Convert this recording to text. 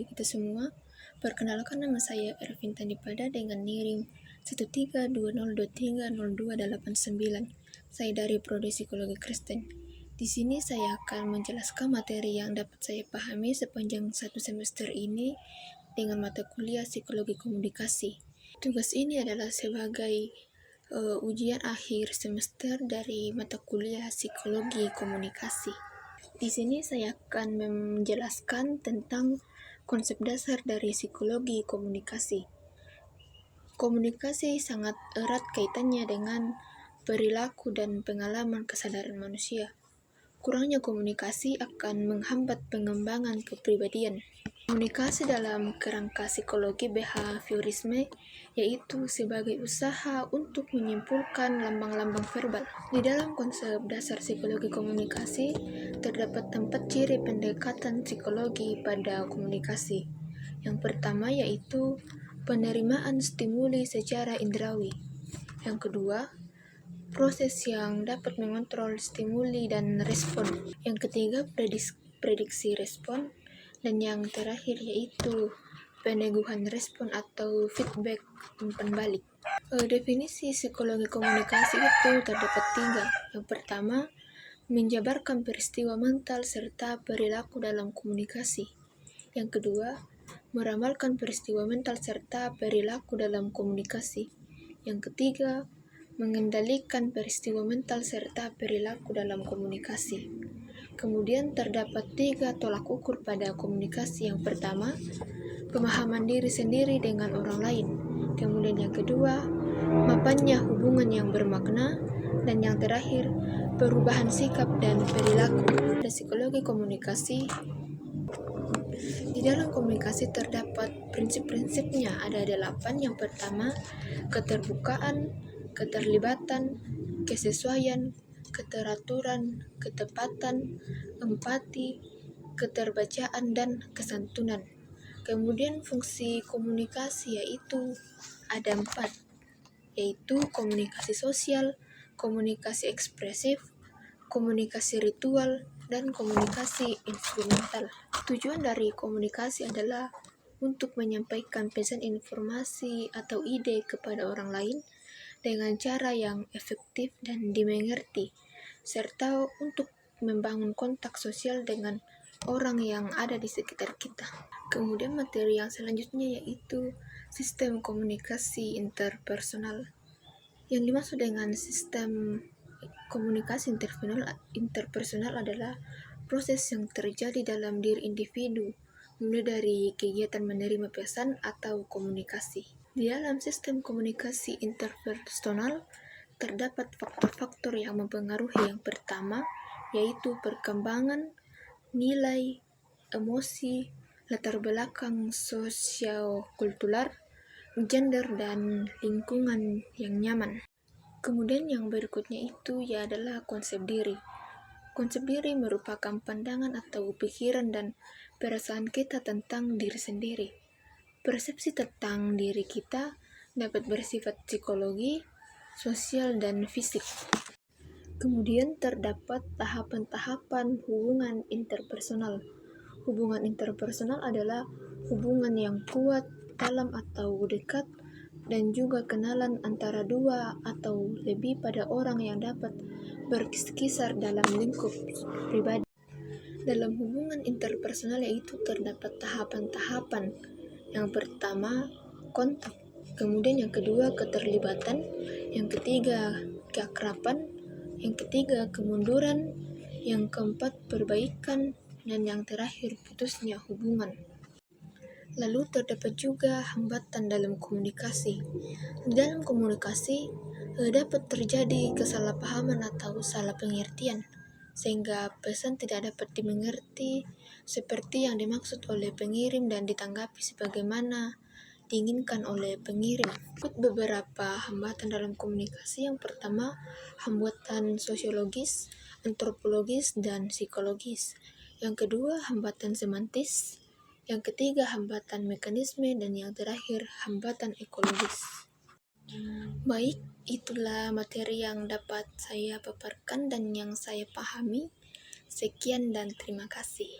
bagi kita semua. Perkenalkan, nama saya Ervinta Dipada dengan NIM 13202302889. Saya dari Prodi Psikologi Kristen. Di sini saya akan menjelaskan materi yang dapat saya pahami sepanjang satu semester ini dengan mata kuliah Psikologi Komunikasi. Tugas ini adalah sebagai ujian akhir semester dari mata kuliah Psikologi Komunikasi. Di sini saya akan menjelaskan tentang konsep dasar dari psikologi komunikasi. Komunikasi sangat erat kaitannya dengan perilaku dan pengalaman kesadaran manusia. Kurangnya komunikasi akan menghambat pengembangan kepribadian. Komunikasi dalam kerangka psikologi behaviorisme yaitu sebagai usaha untuk menyimpulkan lambang-lambang verbal. Di dalam konsep dasar psikologi komunikasi terdapat 4 ciri pendekatan psikologi pada komunikasi. Yang pertama yaitu penerimaan stimuli secara indrawi. Yang kedua, proses yang dapat mengontrol stimuli dan respon. Yang ketiga, prediksi respon. Dan yang terakhir yaitu peneguhan respon atau feedback umpan balik. Definisi psikologi komunikasi itu terdapat 3. Yang pertama, menjabarkan peristiwa mental serta perilaku dalam komunikasi. Yang kedua, meramalkan peristiwa mental serta perilaku dalam komunikasi. Yang ketiga, mengendalikan peristiwa mental serta perilaku dalam komunikasi. Kemudian terdapat 3 tolak ukur pada komunikasi. Yang pertama, pemahaman diri sendiri dengan orang lain. Kemudian yang kedua, mapannya hubungan yang bermakna. Dan yang terakhir, perubahan sikap dan perilaku. Pada psikologi komunikasi, di dalam komunikasi terdapat prinsip-prinsipnya ada 8. Yang pertama, keterbukaan, keterlibatan, kesesuaian, keteraturan, ketepatan, empati, keterbacaan, dan kesantunan. Kemudian fungsi komunikasi yaitu ada 4, yaitu komunikasi sosial, komunikasi ekspresif, komunikasi ritual, dan komunikasi instrumental. Tujuan dari komunikasi adalah untuk menyampaikan pesan informasi atau ide kepada orang lain dengan cara yang efektif dan dimengerti, serta untuk membangun kontak sosial dengan orang yang ada di sekitar kita. Kemudian materi yang selanjutnya yaitu sistem komunikasi interpersonal. Yang dimaksud dengan sistem komunikasi interpersonal adalah proses yang terjadi dalam diri individu, mulai dari kegiatan menerima pesan atau komunikasi. Di dalam sistem komunikasi interpersonal terdapat faktor-faktor yang mempengaruhi. Yang pertama yaitu perkembangan, nilai, emosi, latar belakang sosio-kultural, gender, dan lingkungan yang nyaman. Kemudian yang berikutnya itu adalah konsep diri. Konsep diri merupakan pandangan atau pikiran dan perasaan kita tentang diri sendiri. Persepsi tentang diri kita dapat bersifat psikologi, sosial, dan fisik. Kemudian terdapat tahapan-tahapan hubungan interpersonal. Hubungan interpersonal adalah hubungan yang kuat, dalam atau dekat, dan juga kenalan antara 2 atau lebih pada orang yang dapat berkisar dalam lingkup pribadi. Dalam hubungan interpersonal yaitu terdapat tahapan-tahapan. Yang pertama, kontak. Kemudian yang kedua, keterlibatan. Yang ketiga, keakraban. Yang ketiga, kemunduran. Yang keempat, perbaikan. Dan yang terakhir, putusnya hubungan. Lalu terdapat juga hambatan dalam komunikasi. Di dalam komunikasi dapat terjadi kesalahpahaman atau salah pengertian, sehingga pesan tidak dapat dimengerti seperti yang dimaksud oleh pengirim dan ditanggapi sebagaimana diinginkan oleh pengirim. Beberapa hambatan dalam komunikasi. Yang pertama, hambatan sosiologis, antropologis, dan psikologis. Yang kedua, hambatan semantis. Yang ketiga, hambatan mekanisme, dan yang terakhir, hambatan ekologis. Baik, itulah materi yang dapat saya paparkan dan yang saya pahami. Sekian dan terima kasih.